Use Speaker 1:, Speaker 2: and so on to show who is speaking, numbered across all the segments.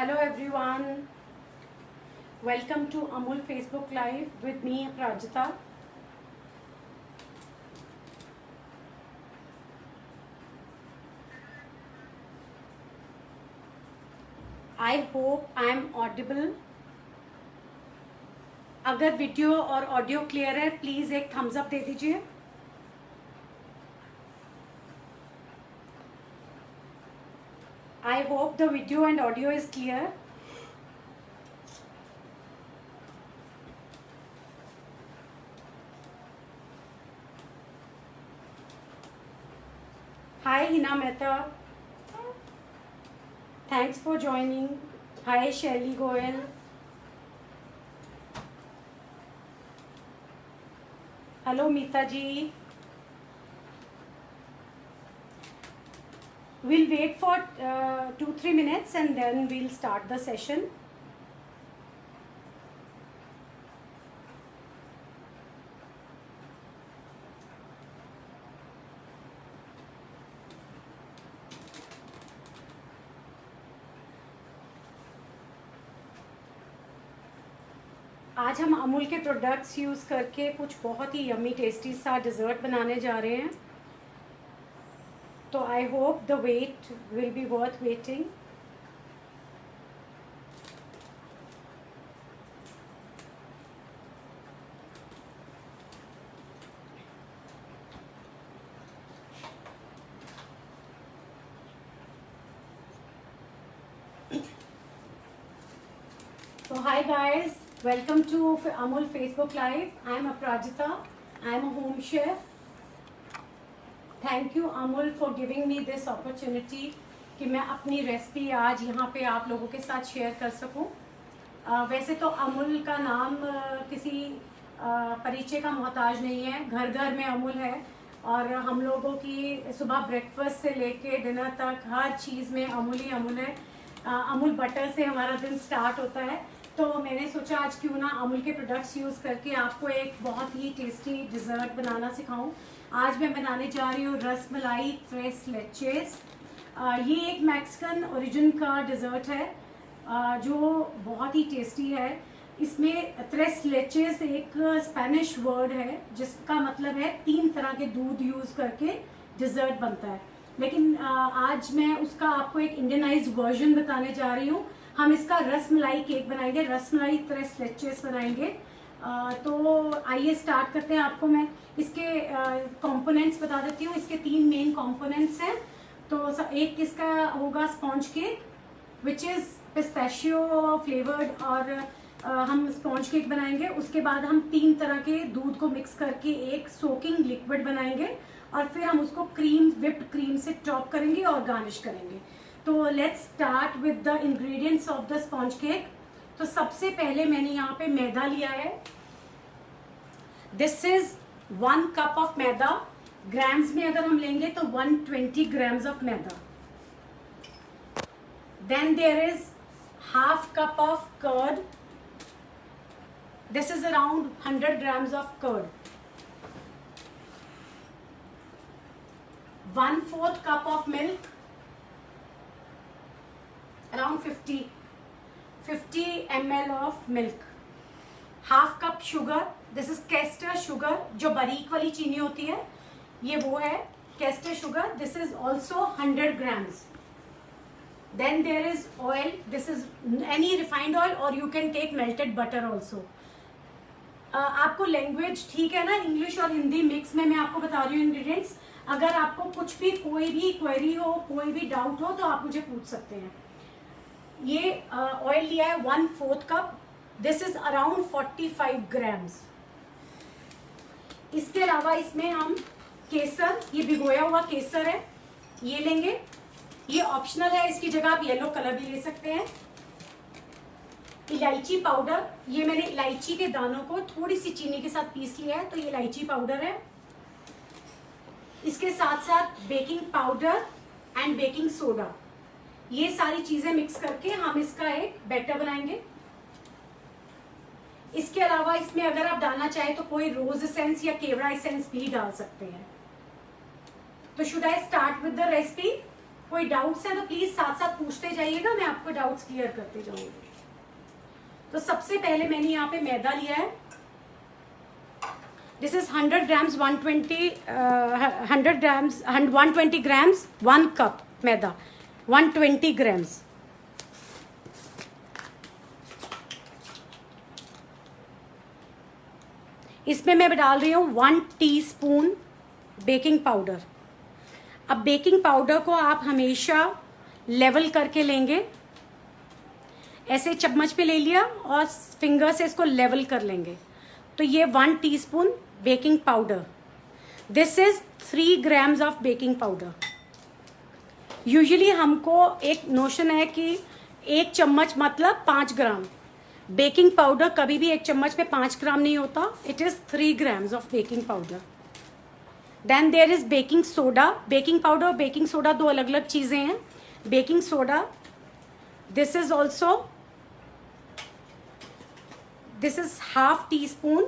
Speaker 1: Hello everyone, welcome to Amul Facebook Live with me Prajita. I hope I am audible. अगर video और audio clear है please एक Thums up दे दीजिए. I hope the video and audio is clear. Hi Hina Mehta. Thanks for joining. Hi Shelly Goel. Hello Meeta ji. We'll wait for 2-3 minutes and then we'll start the session. आज हम अमूल के products use करके कुछ बहुत ही yummy tasty सा dessert बनाने जा रहे हैं. तो I hope the weight will be worth waiting. So hi guys, welcome to Amul Facebook Live. I am Aprajita. I am a home chef. Thank you Amul for giving me this opportunity कि मैं अपनी recipe आज यहाँ पे आप लोगों के साथ शेयर कर सकूँ. वैसे तो अमूल का नाम किसी परिचय का मोहताज नहीं है. घर घर में अमूल है और हम लोगों की सुबह ब्रेकफास्ट से लेके डिनर तक हर चीज़ में अमूल ही अमूल है. अमूल बटर से हमारा दिन स्टार्ट होता है. तो मैंने सोचा आज क्यों ना अमूल के प्रोडक्ट्स यूज़ करके आपको एक बहुत ही टेस्टी डिज़र्ट बनाना सिखाऊं. आज मैं बनाने जा रही हूँ रसमलाई tres leches. ये एक मैक्सिकन ओरिजिन का डिज़र्ट है जो बहुत ही टेस्टी है. इसमें tres leches एक स्पेनिश वर्ड है जिसका मतलब है 3 तरह के दूध यूज़ करके डिज़र्ट बनता है. लेकिन आज मैं उसका आपको एक इंडियनाइज्ड वर्जन बताने जा रही हूँ. हम इसका रसमलाई केक बनाएंगे, रसमलाई tres leches बनाएंगे. तो आइए स्टार्ट करते हैं. आपको मैं इसके कंपोनेंट्स बता देती हूँ. इसके 3 मेन कंपोनेंट्स हैं. तो एक किसका होगा sponge cake which is pistachio flavoured और हम स्पॉन्ज केक बनाएंगे. उसके बाद हम 3 तरह के दूध को मिक्स करके एक सोकिंग लिक्विड बनाएंगे और फिर हम उसको विप्ड क्रीम से टॉप करेंगे और गार्निश करेंगे. तो let's start with the ingredients of the sponge cake. तो सबसे पहले मैंने यहाँ पे मैदा लिया है. This is 1 cup of maida. Grams में अगर हम लेंगे तो 120 grams of maida. Then there is half cup of curd. This is around 100 grams of curd. 1/4 cup of milk, around 50 ml of milk. Half cup sugar. This is caster sugar, जो बारीक वाली चीनी होती है ये वो है caster sugar. This is also 100 grams. Then there is oil. This is any refined oil और you can take melted butter also. आपको लैंग्वेज ठीक है ना, इंग्लिश और हिंदी मिक्स में मैं आपको बता रही हूँ इंग्रेडिएंट्स. अगर आपको कुछ भी कोई भी क्वेरी हो, कोई भी डाउट हो तो आप मुझे पूछ सकते हैं. ये ऑयल लिया है 1/4 cup. This is around 45 grams. इसके अलावा इसमें हम केसर, ये भिगोया हुआ केसर है, ये लेंगे. ये ऑप्शनल है, इसकी जगह आप येलो कलर भी ले सकते हैं. इलायची पाउडर, ये मैंने इलायची के दानों को थोड़ी सी चीनी के साथ पीस लिया है तो ये इलायची पाउडर है. इसके साथ साथ baking powder and baking soda, ये सारी चीजें मिक्स करके हम इसका एक बैटर बनाएंगे. इसके अलावा इसमें अगर आप डालना चाहें तो कोई रोज एसेंस या केवड़ा एसेंस भी डाल सकते हैं. तो should I start with the recipe? कोई डाउट्स हैं तो प्लीज साथ साथ पूछते जाइएगा, मैं आपको डाउट्स क्लियर करते जाऊंगी। तो सबसे पहले मैंने यहाँ पे मैदा लिया है। This is 100 grams 120 grams 1 cup maida, 120 grams. इसमें मैं डाल रही हूँ 1 टीस्पून बेकिंग पाउडर। अब बेकिंग पाउडर को आप हमेशा लेवल करके लेंगे, ऐसे चम्मच पे ले लिया और फिंगर से इसको लेवल कर लेंगे। तो ये 1 teaspoon baking powder, this is 3 grams of baking powder. Usually हमको एक नोशन है कि 1 चम्मच मतलब 5 ग्राम। बेकिंग पाउडर कभी भी 1 चम्मच में 5 ग्राम नहीं होता, it is 3 grams of baking powder. Then there is baking soda. Baking powder और बेकिंग सोडा 2 अलग अलग चीजें हैं। Baking soda, this is also, this is half teaspoon,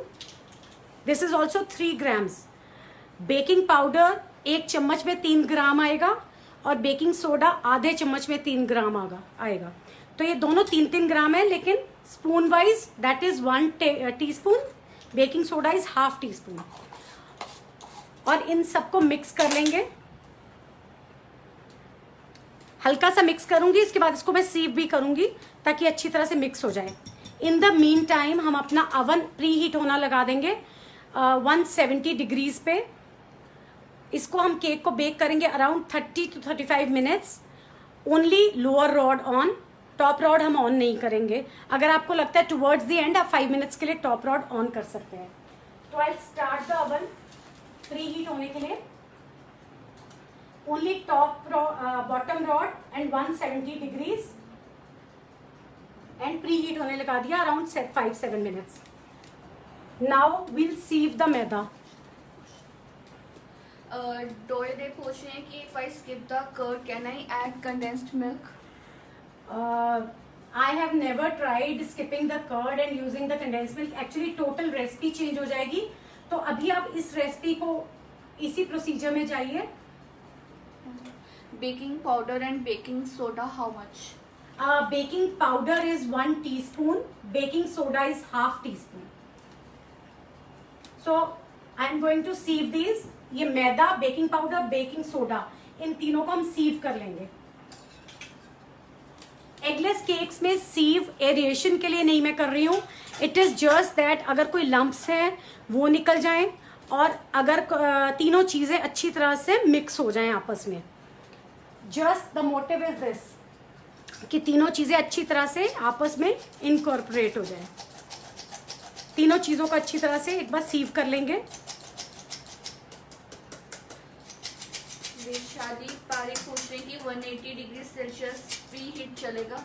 Speaker 1: this is also 3 grams. Baking powder 1 चम्मच में 3 ग्राम आएगा और baking soda आधे चम्मच में 3 ग्राम आएगा। तो ये दोनों 3-3 ग्राम है, लेकिन spoon wise that is 1 teaspoon, baking soda is half tea spoon. और इन सबको मिक्स कर लेंगे, हल्का सा मिक्स करूंगी, इसके बाद इसको मैं सीव भी करूंगी ताकि अच्छी तरह से मिक्स हो जाए। इन द मीन टाइम हम अपना अवन प्री हीट होना लगा देंगे 170 डिग्रीज पे। इसको हम केक को बेक करेंगे around 30 to 35 minutes. Only lower rod on, top rod हम ऑन नहीं करेंगे। अगर आपको लगता है टुवर्ड्स द एंड आप 5 मिनट्स के लिए टॉप रॉड ऑन कर सकते हैं। तो I start the oven preheat होने के लिए। Only top bottom rod and 170 degrees and preheat होने लगा दिया around 5-7 minutes. Now will sieve the maida.
Speaker 2: They पूछ रहे हैं कि if I skip the curd, can I add condensed milk?
Speaker 1: I have never tried skipping the curd and using the condensed milk. Actually total recipe change हो जाएगी। तो अभी आप इस रेसिपी को इसी प्रोसीजर में जाइए।
Speaker 2: Baking powder and baking soda, how much?
Speaker 1: Baking powder is 1 teaspoon, baking soda is half teaspoon. So I am going to sieve these. ये मैदा, बेकिंग पाउडर, बेकिंग सोडा, इन तीनों को हम सीव कर लेंगे। एगलेस केक्स में सीव एरिएशन के लिए नहीं मैं कर रही हूँ, इट इज जस्ट दैट अगर कोई लम्प्स है वो निकल जाएं और अगर तीनों चीजें अच्छी तरह से मिक्स हो जाएं आपस में। Just the motive is this कि तीनों चीजें अच्छी तरह से आपस में इनकॉर्पोरेट हो जाए। तीनों चीजों को अच्छी तरह से एक बार सीव कर लेंगे।
Speaker 2: शादी पारिक पूछ रहे हैं कि 180 डिग्री सेल्सियस प्री हीट चलेगा?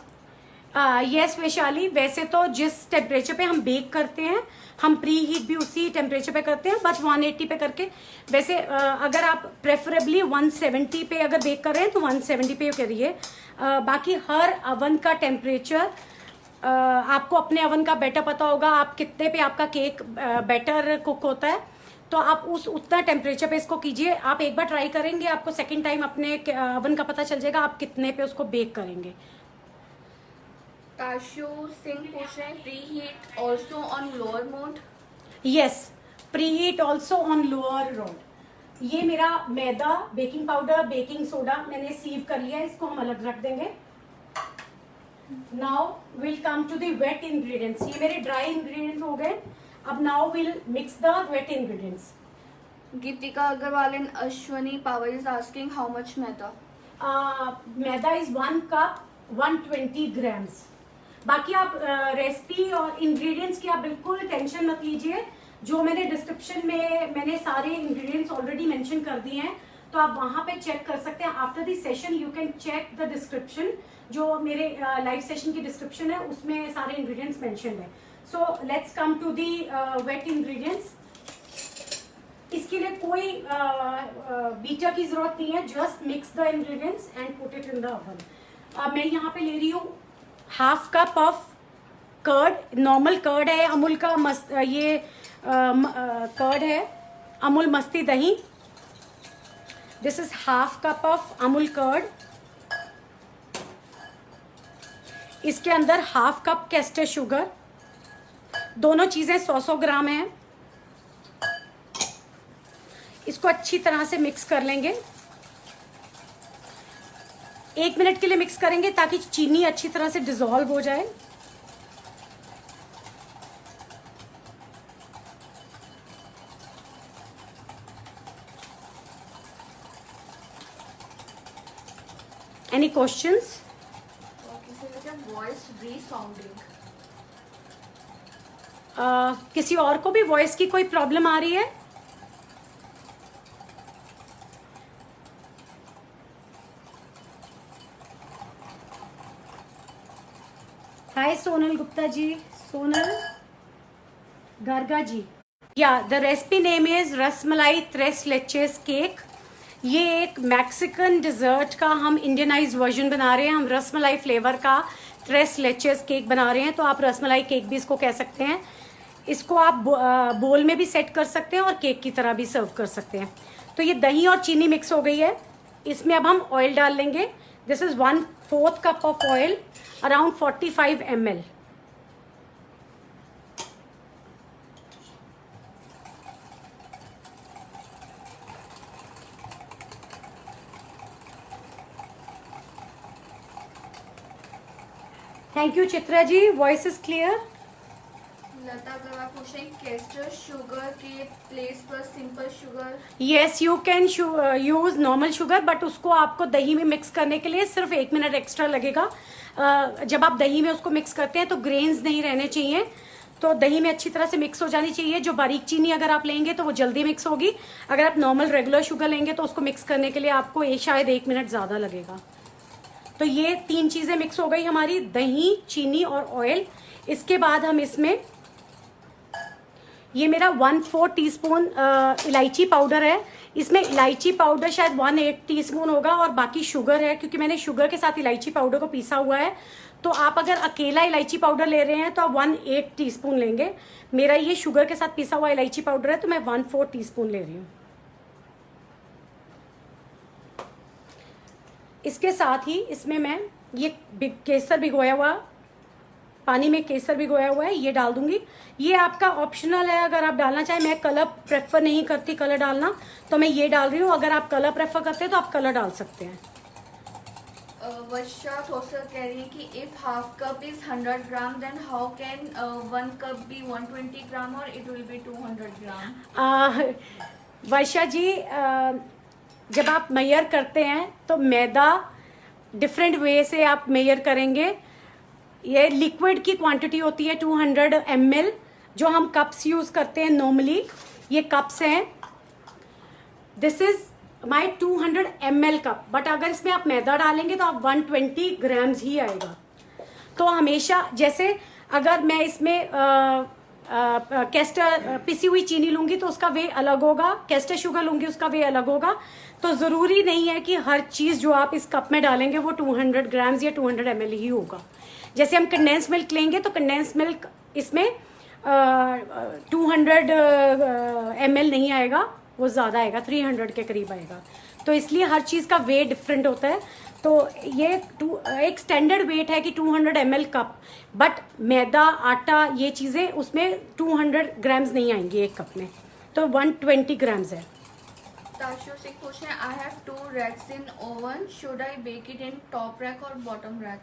Speaker 1: यस वैशाली, वैसे तो जिस टेम्परेचर पे हम बेक करते हैं हम प्री हीट भी उसी टेम्परेचर पे करते हैं, बट 180 पे करके। वैसे अगर आप प्रेफरेबली 170 पे अगर बेक कर रहे हैं तो 170 पे करिए। बाकी हर अवन का टेम्परेचर आपको अपने अवन का बेटर पता होगा, आप कितने पे आपका केक बेटर कुक होता है, तो आप उतना टेम्परेचर पे इसको कीजिए। आप एक बार ट्राई करेंगे, आपको सेकंड टाइम अपने अवन का पता चल जाएगा आप कितने पे उसको बेक करेंगे।
Speaker 2: ताशु सिंह पूछ रहे हैं preheat also on lower mode?
Speaker 1: Yes, preheat also on lower road. ये मेरा मैदा, बेकिंग पाउडर, बेकिंग सोडा मैंने सीव कर लिया, इसको हम अलग रख देंगे। Now will come to the wet ingredients. ये मेरे ड्राई इंग्रेडिएंट्स हो गए। अब now will mix the wet ingredients.
Speaker 2: Geetika Agarwal and Ashwani Pawar is asking how much maida?
Speaker 1: Maida is 1 cup 120 grams. बाकी आप रेसिपी और इंग्रेडिएंट्स की आप बिल्कुल टेंशन मत लीजिए, जो मैंने डिस्क्रिप्शन में मैंने सारे इंग्रेडिएंट्स ऑलरेडी मेंशन कर दिए हैं, तो आप वहां पे चेक कर सकते हैं। After the session you can check the description, जो मेरे लाइव सेशन की डिस्क्रिप्शन है उसमें सारे इंग्रेडिएंट्स मेंशन है। So let's come to the wet ingredients. इसके लिए कोई बीटर की जरूरत नहीं है, just mix the ingredients and put it in the oven. मैं यहाँ पे ले रही हूँ half cup of curd. Normal curd है, अमूल का ये कर्ड है, अमूल मस्ती दही। This is half cup of Amul curd. इसके अंदर हाफ कप कैस्टर शुगर, दोनों चीज़ें 100-100 ग्राम हैं। इसको अच्छी तरह से मिक्स कर लेंगे। 1 मिनट के लिए मिक्स करेंगे ताकि चीनी अच्छी तरह से डिसॉल्व हो जाए। Any questions?
Speaker 2: वॉइस रीसाउंडिंग,
Speaker 1: किसी और को भी वॉइस की कोई प्रॉब्लम आ रही है? हाय Sonal Gupta ji, Sonal Garga ji. Yeah the recipe name is rasmalai tres leches cake. ये एक मैक्सिकन डिज़र्ट का हम इंडियनाइज्ड वर्जन बना रहे हैं। हम रसमलाई फ्लेवर का त्रेस लेचेस केक बना रहे हैं, तो आप रसमलाई केक भी इसको कह सकते हैं। इसको आप बोल में भी सेट कर सकते हैं और केक की तरह भी सर्व कर सकते हैं। तो ये दही और चीनी मिक्स हो गई है। इसमें अब हम ऑयल डाल लेंगे। This is 1/4 cup of oil, around 45 ml। Thank you Chitra ji, voice is clear.
Speaker 2: Lata Agrawal पूछ रहे हैं कैस्टर शुगर के प्लेस पर simple sugar.
Speaker 1: Yes, you can use normal sugar, but उसको आपको दही में मिक्स करने के लिए सिर्फ 1 मिनट एक्स्ट्रा लगेगा। जब आप दही में उसको मिक्स करते हैं तो ग्रेन्स नहीं रहने चाहिए, तो दही में अच्छी तरह से मिक्स हो जानी चाहिए। जो बारीक चीनी अगर आप लेंगे तो वो जल्दी मिक्स होगी। अगर आप नॉर्मल रेगुलर शुगर लेंगे तो उसको मिक्स करने के लिए आपको शायद 1 मिनट ज़्यादा लगेगा। तो ये 3 चीज़ें मिक्स हो गई हमारी, दही, चीनी और ऑयल। इसके बाद हम इसमें, ये मेरा 1/4 टीस्पून इलायची पाउडर है। इसमें इलायची पाउडर शायद 1/8 टीस्पून होगा और बाकी शुगर है, क्योंकि मैंने शुगर के साथ इलायची पाउडर को पीसा हुआ है। तो आप अगर अकेला इलायची पाउडर ले रहे हैं तो आप 1/8 टीस्पून लेंगे। मेरा ये शुगर के साथ पीसा हुआ इलायची पाउडर है, तो मैं 1/4 टीस्पून ले रही हूँ। इसके साथ ही इसमें मैं ये केसर भिगोया हुआ, पानी में केसर भिगोया हुआ है, ये डाल दूंगी। ये आपका ऑप्शनल है, अगर आप डालना चाहें। मैं कलर प्रेफर नहीं करती कलर डालना, तो मैं ये डाल रही हूँ। अगर आप कलर प्रेफर करते हैं तो आप कलर डाल सकते हैं।
Speaker 2: वर्षा खोसर कह रही है कि if half cup is 100 gram then how can 1 cup be 120 gram और it will be 200 gram.
Speaker 1: Varsha ji, जब आप मेजर करते हैं तो मैदा डिफरेंट वे से आप मेजर करेंगे। ये लिक्विड की क्वांटिटी होती है 200 ml, जो हम कप्स यूज़ करते हैं नॉर्मली, ये कप्स हैं। This is my 200 ml cup, but अगर इसमें आप मैदा डालेंगे तो आप 120 ग्राम्स ही आएगा। तो हमेशा, जैसे अगर मैं इसमें कैस्टर पिसी हुई चीनी लूँगी तो उसका वे अलग होगा, कैस्टर शुगर लूँगी उसका वे अलग होगा। तो ज़रूरी नहीं है कि हर चीज़ जो आप इस कप में डालेंगे वो 200 ग्राम्स या 200 ml ही होगा। जैसे हम कंडेंस मिल्क लेंगे तो कंडेंस मिल्क इसमें 200 ml नहीं आएगा, वो ज़्यादा आएगा, 300 के करीब आएगा। तो इसलिए हर चीज़ का वेट डिफरेंट होता है। तो ये एक स्टैंडर्ड वेट है कि 200 ml कप, बट मैदा, आटा, ये चीज़ें उसमें 200 ग्राम्स नहीं आएंगी एक कप में, तो 120 ग्राम्स है।
Speaker 2: ताशु सिंह पूछ रहे हैं I have 2 racks in oven, should I bake it in top rack और बॉटम रैक?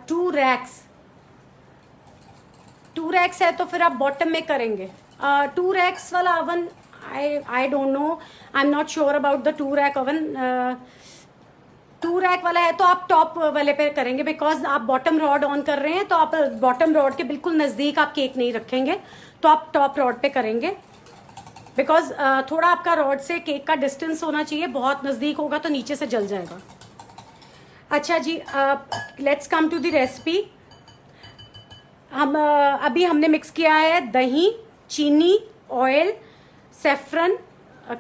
Speaker 1: 2 रैक्स है तो फिर आप बॉटम में करेंगे। 2 रैक्स वाला oven, I don't know, I am not sure about the 2 rack oven. 2 rack वाला है तो आप टॉप वाले पे करेंगे, बिकॉज आप बॉटम रॉड ऑन कर रहे हैं, तो आप बॉटम रॉड के बिल्कुल नज़दीक आप केक नहीं रखेंगे, तो आप टॉप रॉड पे करेंगे। बिकॉज थोड़ा आपका रॉड से केक का डिस्टेंस होना चाहिए, बहुत नज़दीक होगा तो नीचे से जल जाएगा। अच्छा जी, let's come to the recipe. हम अभी हमने मिक्स किया है दही, चीनी, ऑयल, सेफ्रन,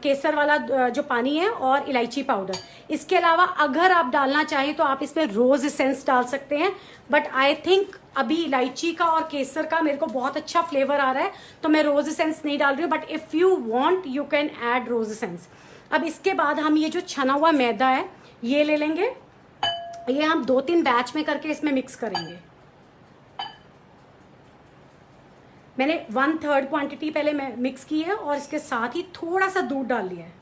Speaker 1: केसर वाला जो पानी है, और इलायची पाउडर। इसके अलावा अगर आप डालना चाहें तो आप इसमें रोज़ एसेंस डाल सकते हैं, बट आई थिंक अभी इलायची का और केसर का मेरे को बहुत अच्छा फ्लेवर आ रहा है, तो मैं रोज़ एसेंस नहीं डाल रही हूँ, but if you want you can add rose essence. अब इसके बाद हम ये जो छना हुआ मैदा है ये ले लेंगे ये हम 2-3 बैच में करके इसमें मिक्स करेंगे। मैंने 1/3 क्वांटिटी पहले मैं मिक्स की है और इसके साथ ही थोड़ा सा दूध डाल लिया है।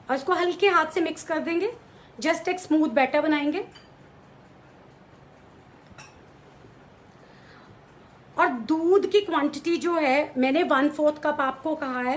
Speaker 1: और इसको हल्के हाथ से मिक्स कर देंगे, जस्ट एक स्मूथ बैटर बनाएंगे। और दूध की क्वांटिटी जो है मैंने 1/4 कप आपको कहा है,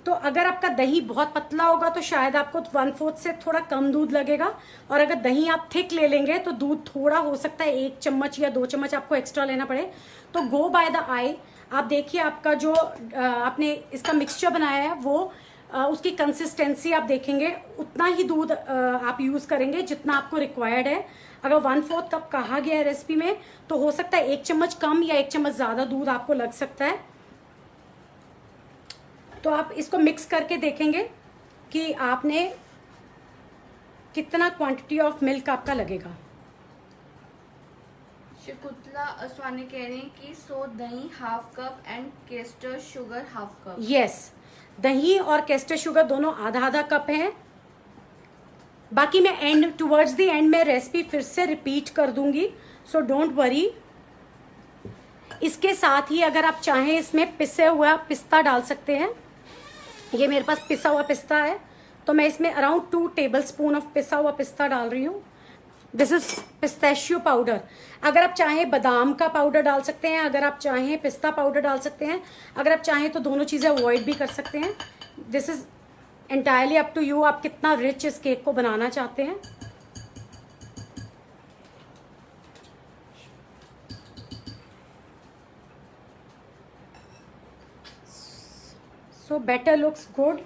Speaker 1: तो अगर आपका दही बहुत पतला होगा तो शायद आपको 1/4 से थोड़ा कम दूध लगेगा, और अगर दही आप थिक ले लेंगे तो दूध थोड़ा हो सकता है 1 चम्मच या 2 चम्मच आपको एक्स्ट्रा लेना पड़े। तो गो बाय द आई। आप देखिए आपका जो आपने इसका मिक्सचर बनाया है वो उसकी कंसिस्टेंसी आप देखेंगे, उतना ही दूध आप यूज़ करेंगे जितना आपको रिक्वायर्ड है। अगर 1/4 कप कहा गया है रेसिपी में तो हो सकता है 1 चम्मच कम या 1 चम्मच ज़्यादा दूध आपको लग सकता है। तो आप इसको मिक्स करके देखेंगे कि आपने कितना क्वांटिटी ऑफ मिल्क आपका लगेगा।
Speaker 2: शकुंतला असवानी कह रही हैं कि सो दही 1/2 cup and castor sugar 1/2 cup.
Speaker 1: Yes, दही और केस्टर शुगर दोनों आधा कप हैं। बाकी मैं टुवर्ड्स द एंड में रेसिपी फिर से रिपीट कर दूंगी, सो डोंट वरी। इसके साथ ही अगर आप चाहें इसमें पिसे हुआ पिस्ता डाल सकते हैं। ये मेरे पास पिसा हुआ पिस्ता है तो मैं इसमें अराउंड 2 टेबलस्पून ऑफ पिसा हुआ पिस्ता डाल रही हूँ। This is pistachio powder. अगर आप चाहें बादाम का पाउडर डाल सकते हैं, अगर आप चाहें पिस्ता पाउडर डाल सकते हैं, अगर आप चाहें तो दोनों चीज़ें अवॉइड भी कर सकते हैं। This is entirely up to you, आप कितना रिच इस केक को बनाना चाहते हैं। So better looks good.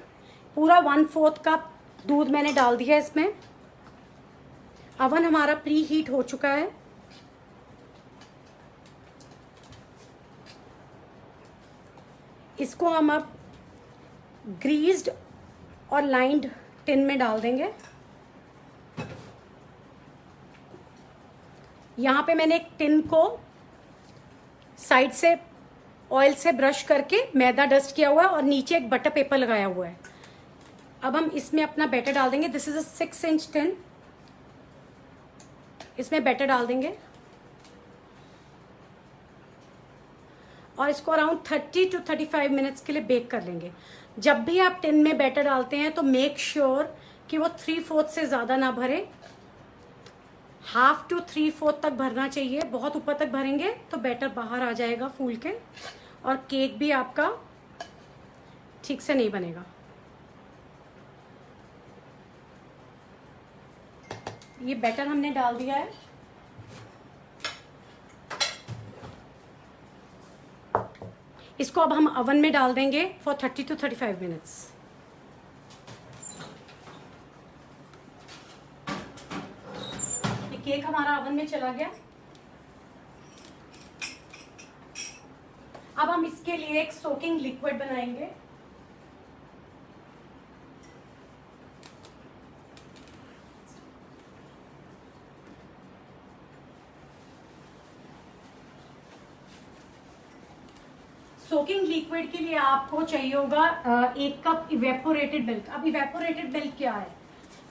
Speaker 1: पूरा 1/4 कप दूध मैंने डाल दिया इसमें। अवन हमारा प्री हीट हो चुका है। इसको हम अब ग्रीस्ड और लाइंड टिन में डाल देंगे। यहाँ पे मैंने एक टिन को साइड से ऑयल से ब्रश करके मैदा डस्ट किया हुआ है और नीचे एक बटर पेपर लगाया हुआ है। अब हम इसमें अपना बैटर डाल देंगे। This is a 6 inch tin. इसमें बैटर डाल देंगे और इसको अराउंड 30 to 35 मिनट्स के लिए बेक कर लेंगे। जब भी आप टिन में बैटर डालते हैं तो मेक श्योर कि वो 3/4 से ज़्यादा ना भरे, 1/2 to 3/4 तक भरना चाहिए। बहुत ऊपर तक भरेंगे तो बैटर बाहर आ जाएगा फूल के और केक भी आपका ठीक से नहीं बनेगा। ये बैटर हमने डाल दिया है। इसको अब हम अवन में डाल देंगे फॉर 30 to 35 मिनट्स। ये केक हमारा अवन में चला गया। अब हम इसके लिए एक सोकिंग लिक्विड बनाएंगे। सोकिंग लिक्विड के लिए आपको चाहिए होगा 1 कप इवेपोरेटेड मिल्क। अब इवेपोरेटेड मिल्क क्या है?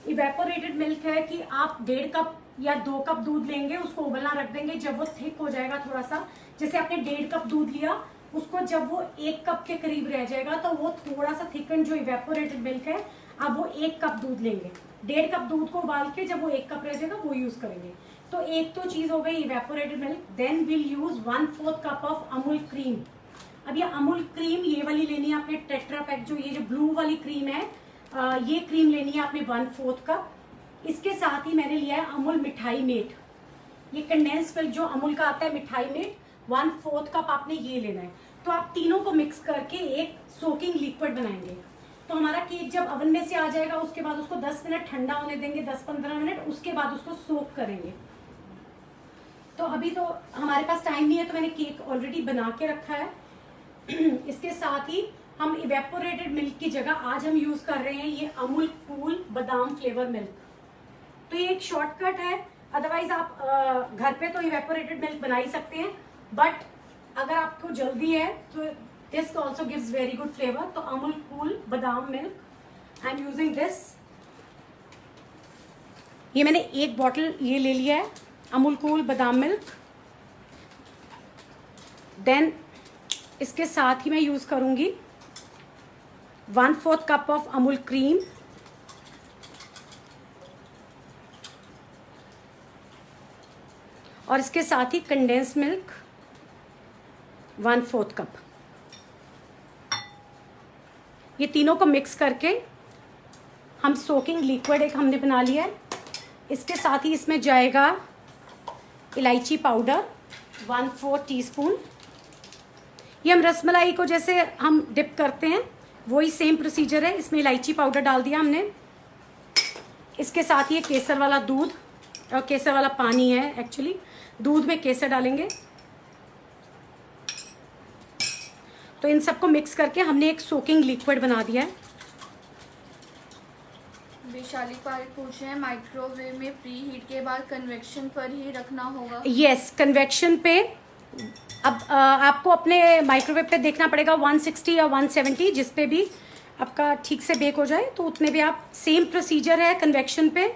Speaker 1: इवेपोरेटेड मिल्क है कि आप 1.5 कप या 2 कप दूध लेंगे, उसको उबलना रख देंगे। जब वो थिक हो जाएगा थोड़ा सा, जैसे आपने 1.5 कप दूध लिया, उसको जब वो 1 कप के करीब रह जाएगा तो वो थोड़ा सा थिकन जो इवेपोरेटेड मिल्क है, अब वो 1 कप दूध लेंगे। 1.5 कप दूध को उबाल के जब वो 1 कप रह जाएगा वो यूज करेंगे। तो एक तो चीज हो गई evaporated milk. Then will use 1/4 cup of Amul cream. अब ये अमूल क्रीम ये वाली लेनी है आपने, टेट्रा पैक जो ये जो ब्लू वाली क्रीम है, ये क्रीम लेनी है आपने 1/4 कप। इसके साथ ही मैंने लिया है अमूल मिठाई मेट। ये कंडेंस मिल्क जो अमूल का आता है मिठाई मेट, 1/4 कप आपने ये लेना है। तो आप तीनों को मिक्स करके एक सोकिंग लिक्विड बनाएंगे। तो हमारा केक जब अवन में से आ जाएगा उसके बाद उसको 10 मिनट ठंडा होने देंगे, 10-15 मिनट, उसके बाद उसको सोक करेंगे। तो अभी तो हमारे पास टाइम नहीं है तो मैंने केक ऑलरेडी बना के रखा है। इसके साथ ही हम इवेपोरेटेड मिल्क की जगह आज हम यूज कर रहे हैं ये अमूल कूल बादाम फ्लेवर मिल्क। तो ये एक शॉर्टकट है, अदरवाइज आप घर पे तो इवेपोरेटेड मिल्क बना ही सकते हैं, बट अगर आपको जल्दी है तो this also gives very good flavour. तो अमूल कूल बादाम milk I am using this. ये मैंने 1 बॉटल ये ले लिया है अमूल कूल बादाम मिल्क। देन इसके साथ ही मैं यूज करूंगी 1/4 कप ऑफ अमूल क्रीम, और इसके साथ ही कंडेंस मिल्क 1/4 कप। ये तीनों को मिक्स करके हम सोकिंग लिक्विड एक हमने बना लिया है। इसके साथ ही इसमें जाएगा इलायची पाउडर 1/4 टीस्पून। ये हम रसमलाई को जैसे हम डिप करते हैं वही सेम प्रोसीजर है। इसमें इलायची पाउडर डाल दिया हमने। इसके साथ ये केसर वाला दूध और केसर वाला पानी है, एक्चुअली दूध में केसर डालेंगे। तो इन सबको मिक्स करके हमने एक सोकिंग लिक्विड बना दिया है।
Speaker 2: वैशाली पारिक पूछ रहे हैं माइक्रोवेव में प्री हीट के बाद कन्वेक्शन पर ही रखना होगा?
Speaker 1: यस, कन्वेक्शन पे। अब आपको अपने माइक्रोवेव पे देखना पड़ेगा 160 या 170, जिस पे भी आपका ठीक से बेक हो जाए, तो उतने भी आप सेम प्रोसीजर है कन्वेक्शन पे।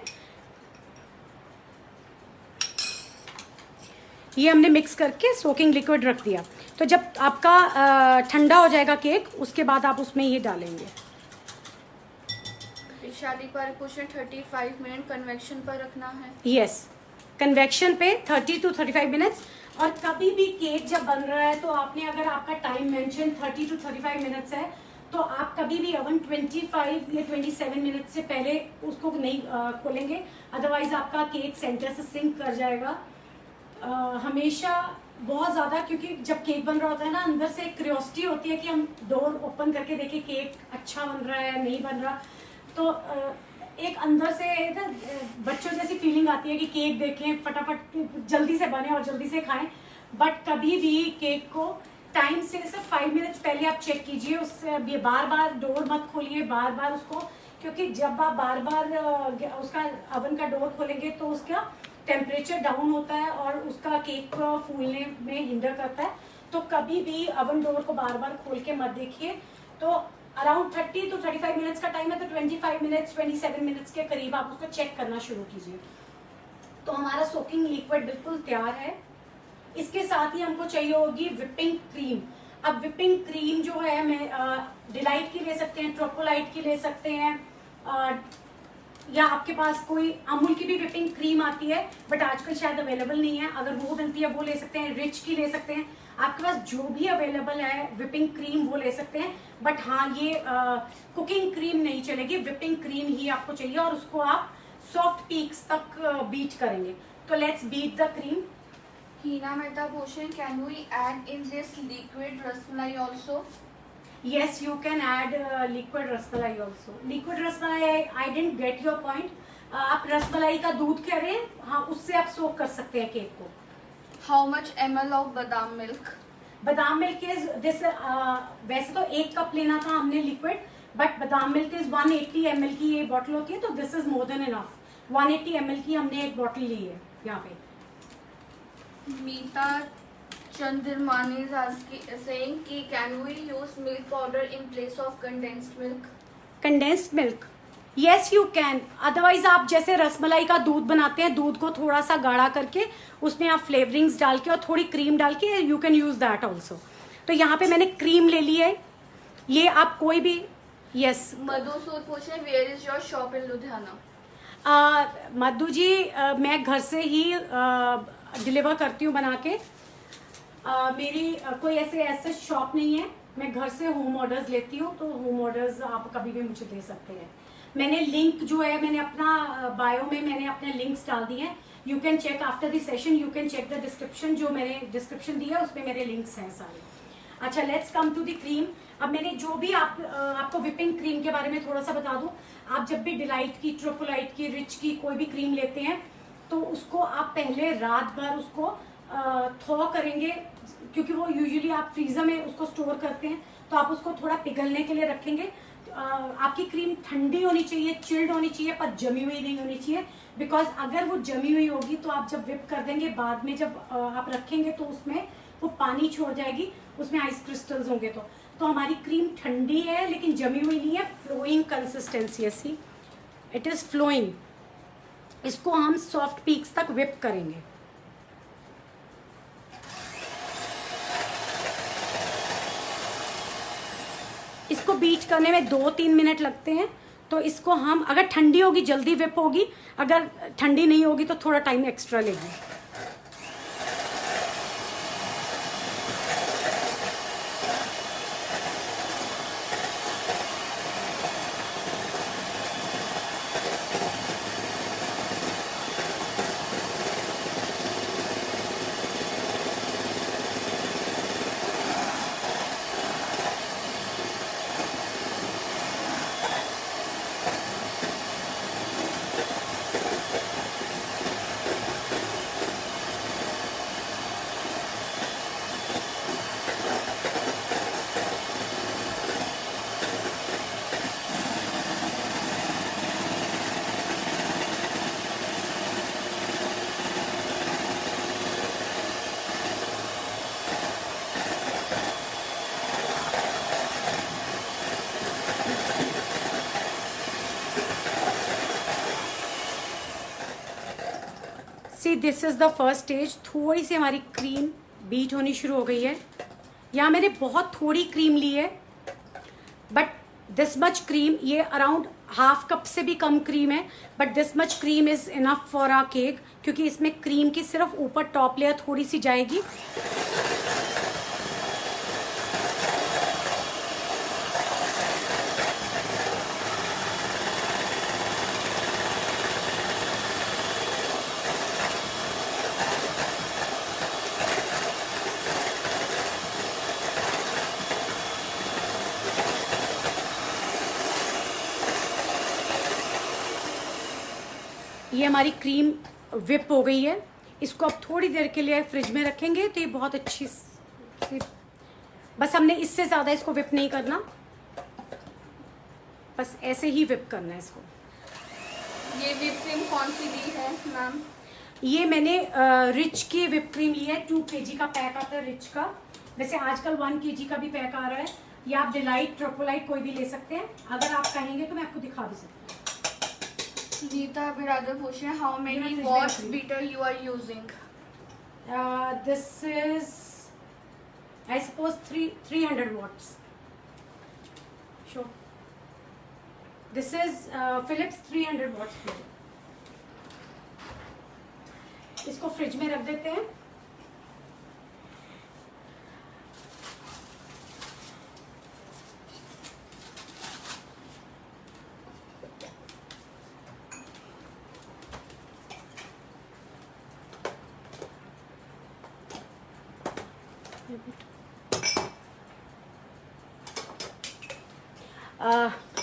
Speaker 1: ये हमने मिक्स करके सोकिंग लिक्विड रख दिया। तो जब आपका ठंडा हो जाएगा केक, उसके बाद आप उसमें ये डालेंगे।
Speaker 2: वैशाली पारिक पूछ रहे हैं 35 मिनट कन्वेक्शन पर रखना है?
Speaker 1: यस, कन्वेक्शन पे 30 to 35 मिनट्स। और कभी भी केक जब बन रहा है तो आपने, अगर आपका टाइम मेंशन 30 to 35 मिनट्स है, तो आप कभी भी ओवन 25 या 27 मिनट से पहले उसको नहीं खोलेंगे, अदरवाइज आपका केक सेंटर से सिंक कर जाएगा। हमेशा बहुत ज़्यादा, क्योंकि जब केक बन रहा होता है ना, अंदर से एक क्यूरियोसिटी होती है कि हम डोर ओपन करके देखें केक अच्छा बन रहा है या नहीं बन रहा। तो एक अंदर से ना बच्चों जैसी फीलिंग आती है कि केक देखें, फटाफट जल्दी से बने और जल्दी से खाएं। बट कभी भी केक को टाइम से सिर्फ 5 मिनट्स पहले आप चेक कीजिए। उससे बार बार डोर मत खोलिए, बार बार उसको, क्योंकि जब आप बार बार उसका ओवन का डोर खोलेंगे तो उसका टेम्परेचर डाउन होता है और उसका केक फूलने में हिंडर करता है। तो कभी भी ओवन डोर को बार बार खोल के मत देखिए। तो अराउंड 30 to 35 मिनट्स का टाइम है, तो 25 मिनट्स 27 मिनट्स के करीब आप उसको चेक करना शुरू कीजिए। तो हमारा सोकिंग लिक्विड बिल्कुल तैयार है। इसके साथ ही हमको चाहिए होगी विपिंग क्रीम। अब विपिंग क्रीम जो है, मैं डिलाइट की ले सकते हैं, ट्रोपोलाइट की ले सकते हैं, या आपके पास कोई अमूल की भी विपिंग क्रीम आती है, बट आजकल शायद अवेलेबल नहीं है। अगर वो मिलती है वो ले सकते हैं, रिच की ले सकते हैं। आपके पास जो भी अवेलेबल है विपिंग क्रीम वो ले सकते हैं। बट हाँ, ये कुकिंग क्रीम नहीं चलेगी, विपिंग क्रीम ही आपको चाहिए, और उसको आप सॉफ्ट पीक्स तक बीट करेंगे। तो let's beat the cream.
Speaker 2: Heena Mehta पूछ रहे हैं can we add in this liquid rasmalai also?
Speaker 1: Yes, you can add liquid rasmalai also. Liquid rasmalai, I didn't get your point. आप रसमलाई का दूध कह रहे हैं, हाँ, उससे आप सोक कर सकते हैं केक को।
Speaker 2: How much ml of बादाम मिल्क?
Speaker 1: बादाम मिल्क इज दिस, वैसे तो 1 कप लेना था हमने लिक्विड, बट बादाम मिल्क इज 180 ml की ये बॉटल होती है, तो this is more than enough. 180 ml की हमने एक बॉटल ली है यहाँ पे।
Speaker 2: मीता Chandirmani is saying कि can we use milk powder in place of condensed milk?
Speaker 1: Condensed milk, yes you can. Otherwise आप जैसे रसमलाई का दूध बनाते हैं, दूध को थोड़ा सा गाढ़ा करके उसमें आप फ्लेवरिंग्स डाल के और थोड़ी क्रीम डाल के you can use that also. तो यहाँ पे मैंने क्रीम ले ली है। ये आप कोई भी, यस।
Speaker 2: मधुसूद पूछे where is your shop in Ludhiana?
Speaker 1: Madhu ji, मैं घर से ही डिलीवर करती हूँ बना के। मेरी कोई ऐसे शॉप नहीं है, मैं घर से होम ऑर्डर्स लेती हूँ, तो होम ऑर्डर्स आप कभी भी मुझे दे सकते हैं। मैंने लिंक जो है, मैंने अपना बायो में मैंने अपने लिंक्स डाल दिए हैं। You can check after the session, you can check the description, जो मैंने डिस्क्रिप्शन दिया उसमें मेरे लिंक्स हैं सारे। अच्छा, let's come to the cream. अब मैंने जो भी आपको विपिंग क्रीम के बारे में थोड़ा सा बता दूं। आप जब भी डिलाइट की, ट्रोपोलाइट की, रिच की कोई भी क्रीम लेते हैं, तो उसको आप पहले रात भर उसको थॉ करेंगे, क्योंकि वो यूजुअली आप फ्रीजर में उसको स्टोर करते हैं, तो आप उसको थोड़ा पिघलने के लिए रखेंगे। आपकी क्रीम ठंडी होनी चाहिए, चिल्ड होनी चाहिए, पर जमी हुई नहीं होनी चाहिए। बिकॉज अगर वो जमी हुई होगी तो आप जब विप कर देंगे, बाद में जब आप रखेंगे तो उसमें वो पानी छोड़ जाएगी, उसमें आइस क्रिस्टल्स होंगे। तो हमारी क्रीम ठंडी है लेकिन जमी हुई नहीं है, फ्लोइंग कंसिस्टेंसी है। See it is flowing. इसको हम सॉफ्ट पीक्स तक whip करेंगे। इसको बीट करने में 2-3 मिनट लगते हैं। तो इसको हम, अगर ठंडी होगी जल्दी whip होगी, अगर ठंडी नहीं होगी तो थोड़ा टाइम एक्स्ट्रा लेगी। See this is the first stage. थोड़ी सी हमारी क्रीम बीट होनी शुरू हो गई है। यहाँ मैंने बहुत थोड़ी क्रीम ली है, बट दिस मच क्रीम, ये अराउंड हाफ कप से भी कम क्रीम है, but this much cream is enough for our cake, क्योंकि इसमें क्रीम की सिर्फ ऊपर टॉप लेयर थोड़ी सी जाएगी। ये हमारी क्रीम whip हो गई है। इसको अब थोड़ी देर के लिए फ्रिज में रखेंगे तो ये बहुत अच्छी सी, बस हमने इससे ज़्यादा इसको whip नहीं करना, बस ऐसे ही whip करना है इसको।
Speaker 2: ये whip क्रीम कौन सी ली है मैम?
Speaker 1: ये मैंने रिच की whip क्रीम ली है। 2 kg का पैक आता है रिच का। वैसे आजकल 1 kg का भी पैक आ रहा है, या आप डिलाइट, ट्रोपोलाइट कोई भी ले सकते हैं। अगर आप कहेंगे तो मैं आपको दिखा भी सकती हूँ।
Speaker 2: Geeta Biradar पूछ रहे हैं how many watts beater you are using?
Speaker 1: This is, I suppose 300 watts. Sure. This is Philips 300 watts beater. इसको फ्रिज में रख देते हैं।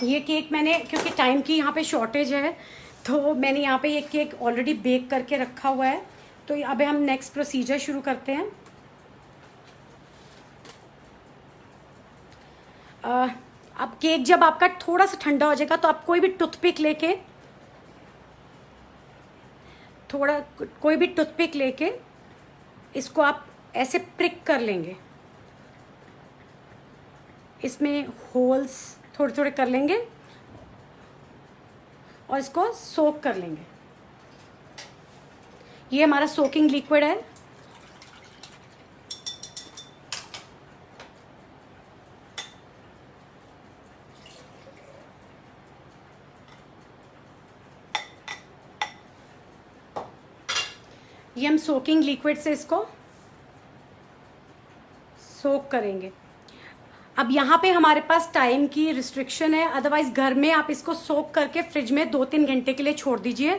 Speaker 1: ये केक मैंने, क्योंकि टाइम की यहाँ पे शॉर्टेज है, तो मैंने यहाँ पे ये केक ऑलरेडी बेक करके रखा हुआ है। तो अब हम नेक्स्ट प्रोसीजर शुरू करते हैं। अब केक जब आपका थोड़ा सा ठंडा हो जाएगा तो आप कोई भी टूथपिक लेके इसको आप ऐसे प्रिक कर लेंगे। इसमें होल्स थोड़े थोड़े कर लेंगे और इसको सोक कर लेंगे। ये हमारा सोकिंग लिक्विड है। ये हम सोकिंग लिक्विड से इसको सोक करेंगे। अब यहाँ पे हमारे पास टाइम की रिस्ट्रिक्शन है, अदरवाइज घर में आप इसको सोक करके फ्रिज में 2-3 घंटे के लिए छोड़ दीजिए,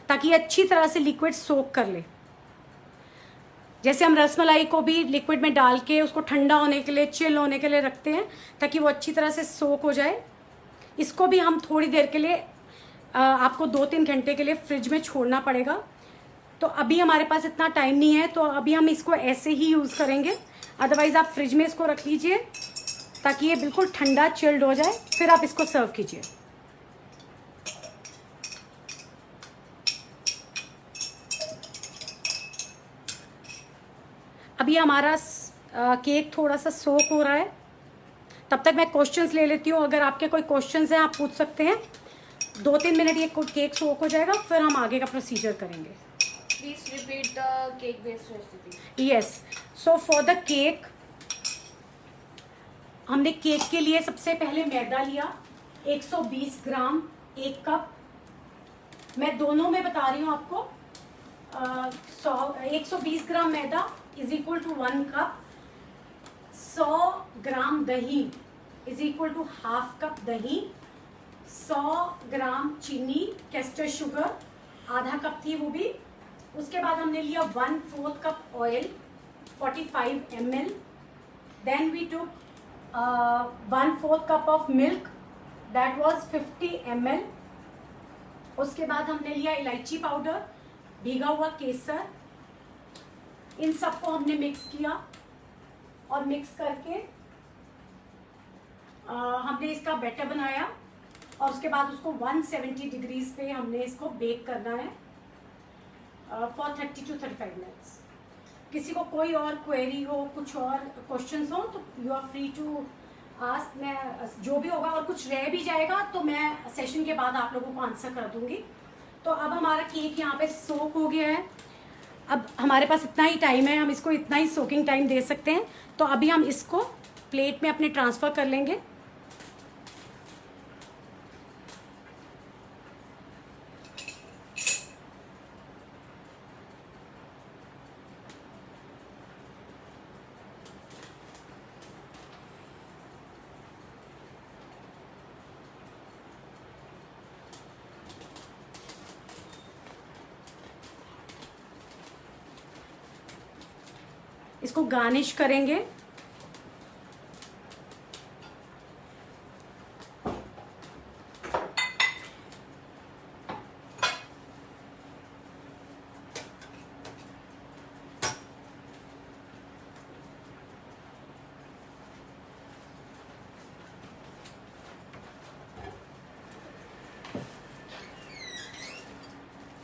Speaker 1: ताकि अच्छी तरह से लिक्विड सोक कर ले। जैसे हम रसमलाई को भी लिक्विड में डाल के उसको ठंडा होने के लिए, चिल होने के लिए रखते हैं, ताकि वो अच्छी तरह से सोक हो जाए। इसको भी हम थोड़ी देर के लिए, आपको 2-3 घंटे के लिए फ्रिज में छोड़ना पड़ेगा। तो अभी हमारे पास इतना टाइम नहीं है, तो अभी हम इसको ऐसे ही यूज़ करेंगे। अदरवाइज आप फ्रिज में इसको रख लीजिए ताकि ये बिल्कुल ठंडा चिल्ड हो जाए, फिर आप इसको सर्व कीजिए। अभी हमारा केक थोड़ा सा सोक हो रहा है, तब तक मैं क्वेश्चंस ले लेती हूँ, अगर आपके कोई क्वेश्चंस हैं आप पूछ सकते हैं। 2-3 मिनट ये केक सोक हो जाएगा, फिर हम आगे का प्रोसीजर करेंगे।
Speaker 2: Please repeat the cake based recipe.
Speaker 1: Yes, so for the cake हमने केक के लिए सबसे पहले मैदा लिया 120 ग्राम, 1 कप। मैं दोनों में बता रही हूँ आपको। 120 gram maida is equal to 1 cup. 100 gram dahi is equal to half cup dahi. 100 ग्राम चीनी, कैस्टर शुगर आधा कप थी वो भी। उसके बाद हमने लिया 1/4 cup oil 45 ml। Then we took 1/4 cup of milk, that was 50 ml। उसके बाद हमने लिया इलायची पाउडर, भीगा हुआ केसर। इन सबको हमने मिक्स किया और मिक्स करके हमने इसका बैटर बनाया और उसके बाद उसको 170 डिग्रीज पे हमने इसको बेक करना है फॉर 30 to 35 मिनट्स। किसी को कोई और क्वेरी हो, कुछ और क्वेश्चंस हो तो you are free to ask. मैं जो भी होगा और कुछ रह भी जाएगा तो मैं सेशन के बाद आप लोगों को आंसर कर दूंगी। तो अब हमारा केक यहाँ पे सोक हो गया है। अब हमारे पास इतना ही टाइम है, हम इसको इतना ही सोकिंग टाइम दे सकते हैं। तो अभी हम इसको प्लेट में अपने ट्रांसफ़र कर लेंगे। इसको गार्निश करेंगे।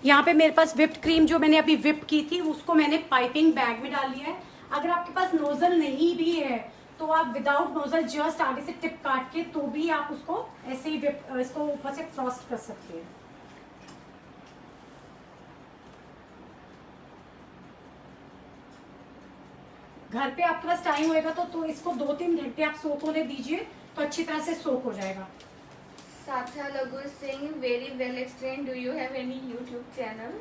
Speaker 1: यहाँ पे मेरे पास व्हिप्ड क्रीम जो मैंने अभी व्हिप की थी उसको मैंने पाइपिंग बैग में डाल लिया है। अगर आपके पास नोजल नहीं भी है तो आप विदाउट नोजल जस्ट आगे से टिप काट के तो भी आप उसको ऐसे ही इसको ऊपर से फ्रॉस्ट कर सकते हैं। घर पे आपके पास टाइम होएगा तो इसको 2-3 घंटे आप सोक होने दीजिए तो अच्छी तरह से सोक हो जाएगा।
Speaker 2: Satya Lagu is saying very well explained. Do you have any YouTube channel?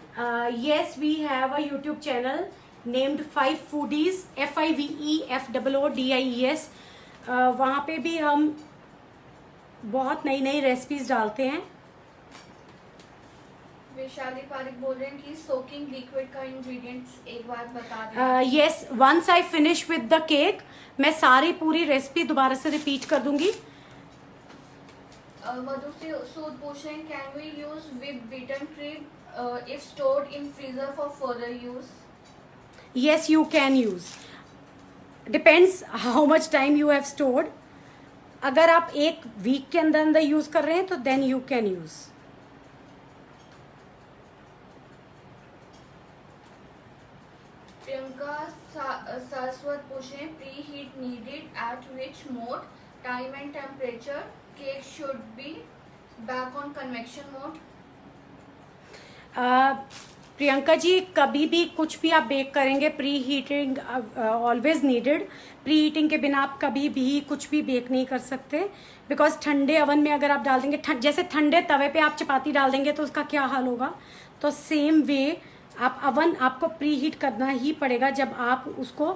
Speaker 1: Yes, we have a YouTube channel named 5 Foodies, FIVEFOODIES। वहाँ पे भी हम बहुत नई नई रेसिपीज डालते हैं।
Speaker 2: वैशाली पारिक बोल रहे हैं कि सोकिंग लिक्विड का इंग्रेडिएंट्स एक बार बता दें।
Speaker 1: Yes, once I finish with the cake मैं सारी पूरी रेसिपी दोबारा से रिपीट कर दूंगी।
Speaker 2: मधु सूद पूछ रहे हैं can we use with beaten cream if stored in freezer for further use?
Speaker 1: Yes, you can use. Depends how much time you have stored. अगर आप 1 वीक के अंदर अंदर यूज कर रहे हैं तो then you can use.
Speaker 2: Priyanka Saraswat पूछ रहे हैं preheat needed at which mode, time and temperature, cake should be back on convection mode?
Speaker 1: Priyanka ji, कभी भी कुछ भी आप बेक करेंगे preheating always needed. Preheating के बिना आप कभी भी कुछ भी बेक नहीं कर सकते, बिकॉज ठंडे अवन में अगर आप डाल देंगे, जैसे ठंडे तवे पे आप चपाती डाल देंगे तो उसका क्या हाल होगा। तो सेम वे आप अवन आपको प्री हीट करना ही पड़ेगा जब आप उसको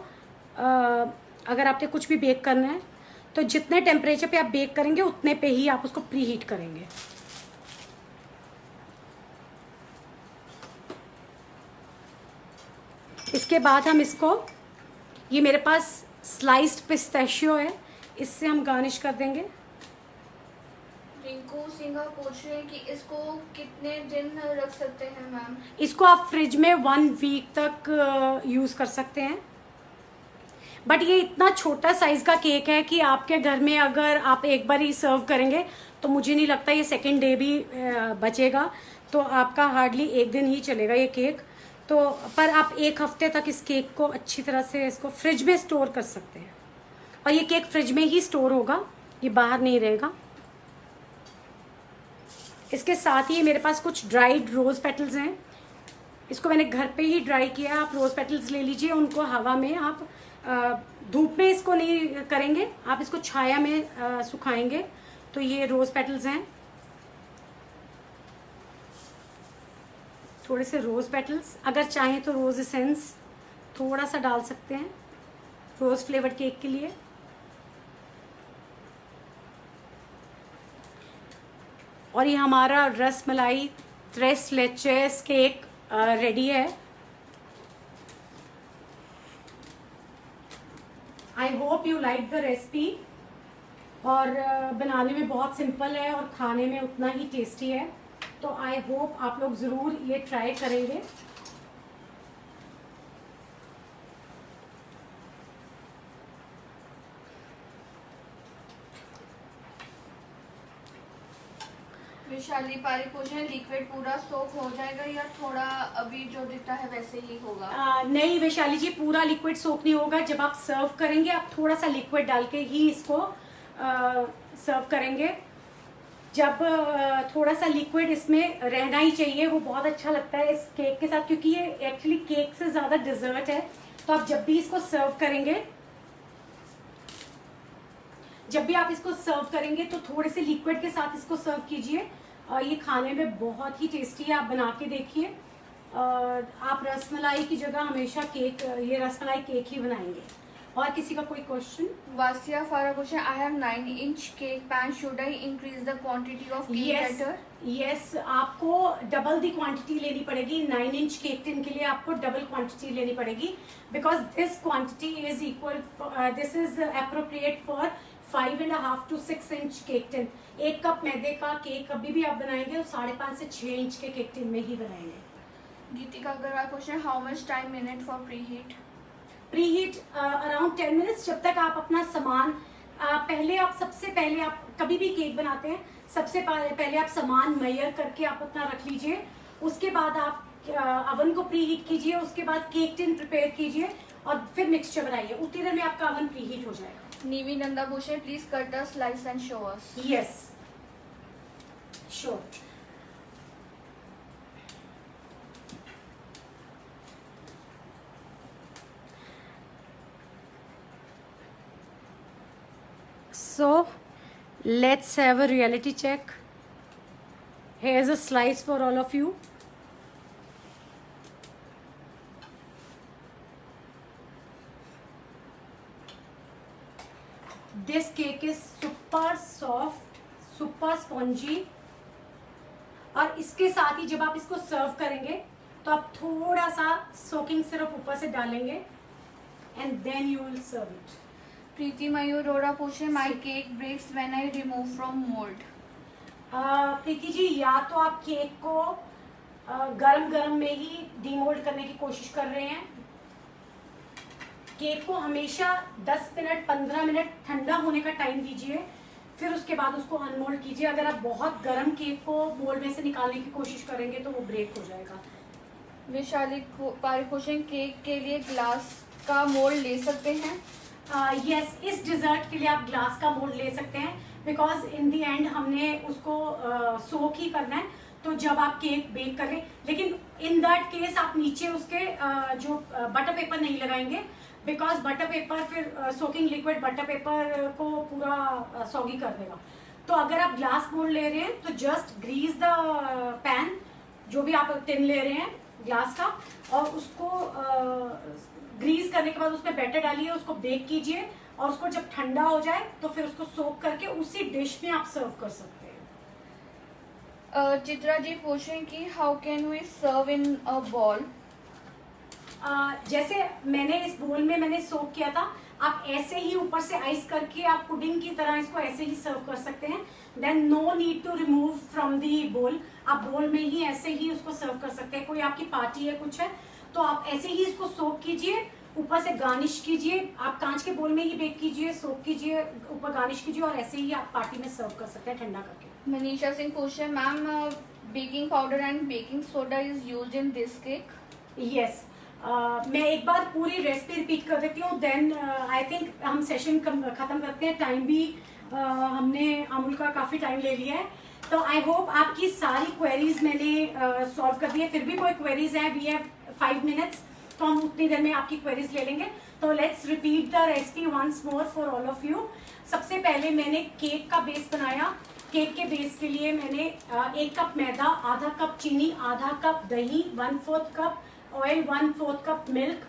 Speaker 1: अगर आपने कुछ भी बेक करना है तो जितने टेम्परेचर पे आप बेक करेंगे उतने पे ही आप उसको प्री हीट करेंगे। इसके बाद हम इसको, ये मेरे पास स्लाइस्ड पिस्ताशियो है, इससे हम गार्निश कर देंगे।
Speaker 2: रिंकू सिंह पूछ रहे हैं कि इसको कितने दिन रख सकते हैं मैम?
Speaker 1: इसको आप फ्रिज में 1 वीक तक यूज़ कर सकते हैं। बट ये इतना छोटा साइज़ का केक है कि आपके घर में अगर आप एक बार ही सर्व करेंगे तो मुझे नहीं लगता ये सेकेंड डे भी बचेगा, तो आपका हार्डली 1 दिन ही चलेगा ये केक। तो पर आप 1 हफ्ते तक इस केक को अच्छी तरह से इसको फ्रिज में स्टोर कर सकते हैं और ये केक फ्रिज में ही स्टोर होगा। ये बाहर नहीं रहेगा। इसके साथ ही मेरे पास कुछ ड्राइड रोज़ पेटल्स हैं, इसको मैंने घर पे ही ड्राई किया। आप रोज़ पेटल्स ले लीजिए, उनको हवा में आप धूप में इसको नहीं करेंगे, आप इसको छाया में सुखाएंगे। तो ये रोज़ पेटल्स हैं, थोड़े से रोज़ पेटल्स, अगर चाहें तो रोज़ एसेंस थोड़ा सा डाल सकते हैं रोज़ फ्लेवर्ड केक के लिए। और ये हमारा रस मलाई tres leches केक रेडी है। आई hope you like the recipe. और बनाने में बहुत सिंपल है और खाने में उतना ही टेस्टी है। तो आई होप आप लोग ज़रूर ये ट्राई करेंगे।
Speaker 2: विशाली पारिक पूछे लिक्विड पूरा सोक हो जाएगा या थोड़ा अभी जो दिखता है वैसे ही होगा?
Speaker 1: नहीं वैशाली जी, पूरा लिक्विड सोक नहीं होगा। जब आप सर्व करेंगे आप थोड़ा सा लिक्विड डाल के ही इसको सर्व करेंगे। जब थोड़ा सा लिक्विड इसमें रहना ही चाहिए, वो बहुत अच्छा लगता है इस केक के साथ, क्योंकि ये एक्चुअली केक से ज़्यादा डिज़र्ट है। तो आप जब भी इसको सर्व करेंगे, तो थोड़े से लिक्विड के साथ इसको सर्व कीजिए। ये खाने में बहुत ही टेस्टी है, आप बना के देखिए। आप रसमलाई की जगह हमेशा ये रसमलाई केक ही बनाएंगे। और किसी का कोई question?
Speaker 2: Wasiya Fara question, I have 9 inch cake pan, should I increase the quantity of cake batter?
Speaker 1: Yes, आपको डबल दी क्वांटिटी लेनी पड़ेगी। 9 इंच केक टिन के लिए आपको डबल क्वांटिटी लेनी पड़ेगी, because this quantity is equal, this is appropriate for 5.5 to 6 inch cake tin. 1 cup मैदे का केक कभी भी आप बनाएंगे तो 5.5 से 6 इंच के केक टिन में ही बनाएंगे।
Speaker 2: Geetika Agrawal question, how much time minute for preheat?
Speaker 1: Preheat around 10 minutes. जब तक आप अपना सामान सबसे पहले आप कभी भी केक बनाते हैं, सबसे पहले आप सामान मेजर करके आप अपना रख लीजिए। उसके बाद आप अवन को प्री हीट कीजिए, उसके बाद केक टिन प्रिपेयर कीजिए और फिर मिक्सचर बनाइए। उतनी देर में आपका अवन प्री हीट हो जाएगा।
Speaker 2: Neevi Nanda Bhushan, please cut the slice and show us.
Speaker 1: Yes, sure. So let's have a reality check. Here's a slice for all of you. This cake is super soft, super spongy. और इसके साथ ही जब आप इसको सर्व करेंगे तो आप थोड़ा सा सोकिंग सिरप ऊपर से डालेंगे and then you will serve it.
Speaker 2: प्रीति मयूर रोड़ा पूछे, my cake breaks when I remove from mould.
Speaker 1: Preeti ji, या तो आप केक को गरम में ही डीमोल्ड करने की कोशिश कर रहे हैं। केक को हमेशा 10 मिनट 15 मिनट ठंडा होने का टाइम दीजिए, फिर उसके बाद उसको अनमोल्ड कीजिए। अगर आप बहुत गर्म केक को मोल्ड में से निकालने की कोशिश करेंगे तो वो ब्रेक हो जाएगा।
Speaker 2: विशाली पारिक क्वेश्चन, केक के लिए ग्लास का मोल्ड ले सकते हैं?
Speaker 1: यस, इस डिज़र्ट के लिए आप ग्लास का मोल्ड ले सकते हैं, बिकॉज इन दी एंड हमने उसको सोक ही करना है। तो जब आप केक बेक करें, लेकिन इन दैट केस आप नीचे उसके जो बटर पेपर नहीं लगाएंगे, बिकॉज बटर पेपर फिर सोकिंग लिक्विड बटर पेपर को पूरा सॉगी कर देगा। तो अगर आप ग्लास मोल्ड ले रहे हैं तो जस्ट ग्रीस द पैन, जो भी आप टिन ले रहे हैं ग्लास का, और उसको ग्रीस करने के बाद उसमें बैटर डालिए, उसको बेक कीजिए और उसको जब ठंडा हो जाए तो फिर उसको सोक करके उसी डिश में आप सर्व कर सकते हैं।
Speaker 2: चित्रा जी पूछें कि how can we serve in a bowl?
Speaker 1: जैसे मैंने इस बोल में मैंने सोक किया था, आप ऐसे ही ऊपर से आइस करके आप पुडिंग की तरह इसको ऐसे ही सर्व कर सकते हैं। Then no need to remove from the bowl, आप बोल में ही ऐसे ही उसको सर्व कर सकते हैं। कोई आपकी पार्टी है कुछ है तो आप ऐसे ही इसको सोक कीजिए, ऊपर से गार्निश कीजिए। आप कांच के बोल में ही बेक कीजिए, सोक कीजिए, ऊपर गार्निश कीजिए और ऐसे ही आप पार्टी में सर्व कर सकते हैं ठंडा करके।
Speaker 2: मनीषा सिंह पूछे, ma'am baking powder and baking soda is used in this cake?
Speaker 1: Yes, मैं एक बार पूरी रेसिपी रिपीट कर देती हूँ, देन आई थिंक हम सेशन ख़त्म करते हैं। टाइम भी हमने अमूल का काफ़ी टाइम ले लिया है, तो आई होप आपकी सारी क्वेरीज मैंने सॉल्व कर दी है। फिर भी कोई क्वेरीज है, वी हैव 5 मिनट्स, तो हम उतनी देर में आपकी क्वेरीज ले लेंगे। तो let's repeat the recipe once more for all of you. सबसे पहले मैंने केक का बेस बनाया। केक के बेस के लिए मैंने 1 कप मैदा, आधा कप चीनी, आधा कप दही, 1/4 कप ऑयल, 1/4 कप मिल्क,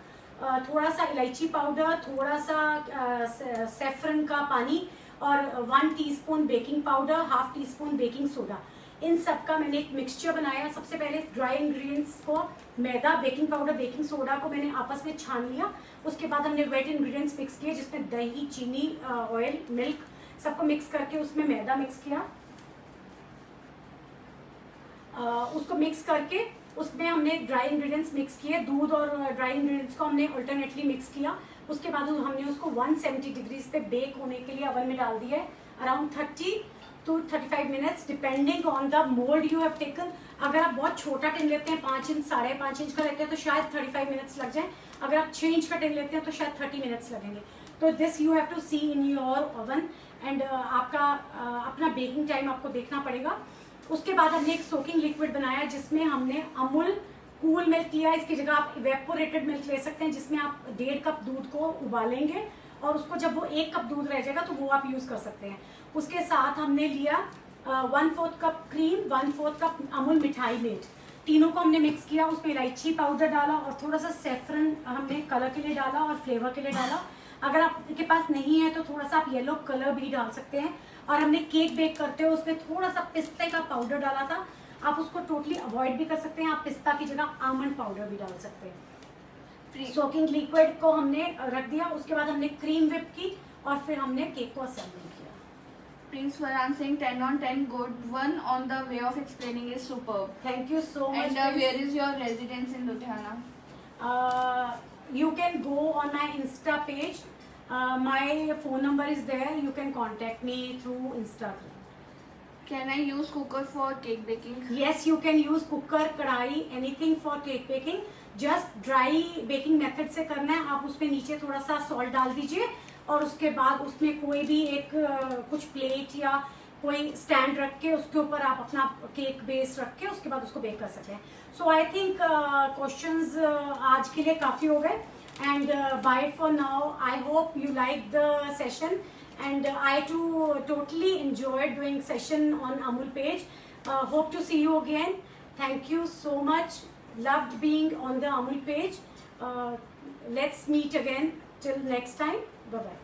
Speaker 1: थोड़ा सा इलायची पाउडर, थोड़ा सा सेफ्रन का पानी और 1 teaspoon baking powder, 1/2 teaspoon baking soda. इन सब का मैंने एक मिक्सचर बनाया। सबसे पहले ड्राई इंग्रेडिएंट्स को, मैदा, बेकिंग पाउडर, बेकिंग सोडा को मैंने आपस में छान लिया। उसके बाद हमने वेट इंग्रेडिएंट्स मिक्स किए, जिसमें दही, चीनी, ऑयल, मिल्क सबको मिक्स करके उसमें मैदा मिक्स किया। उसको मिक्स करके उसमें हमने ड्राई इंग्रेडिएंट्स मिक्स किए। दूध और ड्राई इंग्रेडिएंट्स को हमने अल्टरनेटली मिक्स किया। उसके बाद हमने उसको 170 डिग्रीज पे बेक होने के लिए ओवन में डाल दिया है, around 30 to 35 minutes depending on the mould you have taken. अगर आप बहुत छोटा टिन लेते हैं, 5 इंच, 5.5 इंच का लेते हैं, तो शायद 35 मिनट्स लग जाए। अगर आप 6 इंच का टिन लेते हैं तो शायद 30 मिनट्स लगेंगे। तो this you have to see in your oven and आपका अपना बेकिंग टाइम आपको देखना पड़ेगा। उसके बाद हमने एक सोकिंग लिक्विड बनाया, जिसमें हमने अमूल कूल मिल्क लिया। इसकी जगह आप इवेपोरेटेड मिल्क ले सकते हैं, जिसमें आप 1.5 कप दूध को उबालेंगे और उसको जब वो 1 कप दूध रह जाएगा तो वो आप यूज़ कर सकते हैं। उसके साथ हमने लिया 1/4 कप क्रीम, 1/4 कप अमूल मिठाई मेड। तीनों को हमने मिक्स किया। उसमें इलायची पाउडर डाला और थोड़ा सा सेफ्रन हमने कलर के लिए डाला और फ्लेवर के लिए डाला। अगर आपके पास नहीं है तो थोड़ा सा आप येलो कलर भी डाल सकते हैं। और हमने केक बेक करते हुए उसमें थोड़ा सा पिस्ते का पाउडर डाला था। आप उसको टोटली अवॉइड भी कर सकते हैं, आप पिस्ता की जगह आमंड पाउडर भी डाल सकते हैं। सोकिंग लिक्विड को हमने रख दिया। उसके बाद हमने क्रीम व्हिप की और फिर हमने केक को असेंबल किया।
Speaker 2: Prince Farhan saying 10 on 10, good one on the way of explaining is superb.
Speaker 1: Thank you so much.
Speaker 2: And where is your residence in Ludhiana?
Speaker 1: You can go on my Insta page. My phone number is there. You can contact me through Instagram.
Speaker 2: Can I use cooker for cake baking?
Speaker 1: Yes, you can use cooker, कढ़ाई, anything for cake baking. Just dry baking method से करना है। आप उसमें नीचे थोड़ा सा salt डाल दीजिए और उसके बाद उसमें कोई भी एक कुछ प्लेट या कोई स्टैंड रख के उसके ऊपर आप अपना केक बेस रख के उसके बाद उसको बेक कर सकते हैं। सो आई थिंक क्वेश्चंस आज के लिए काफ़ी हो गए and bye for now. I hope you like the session and I too totally enjoyed doing session on Amul page. Hope to see you again. Thank you so much. Loved being on the Amul page. Let's meet again till next time. Bye bye.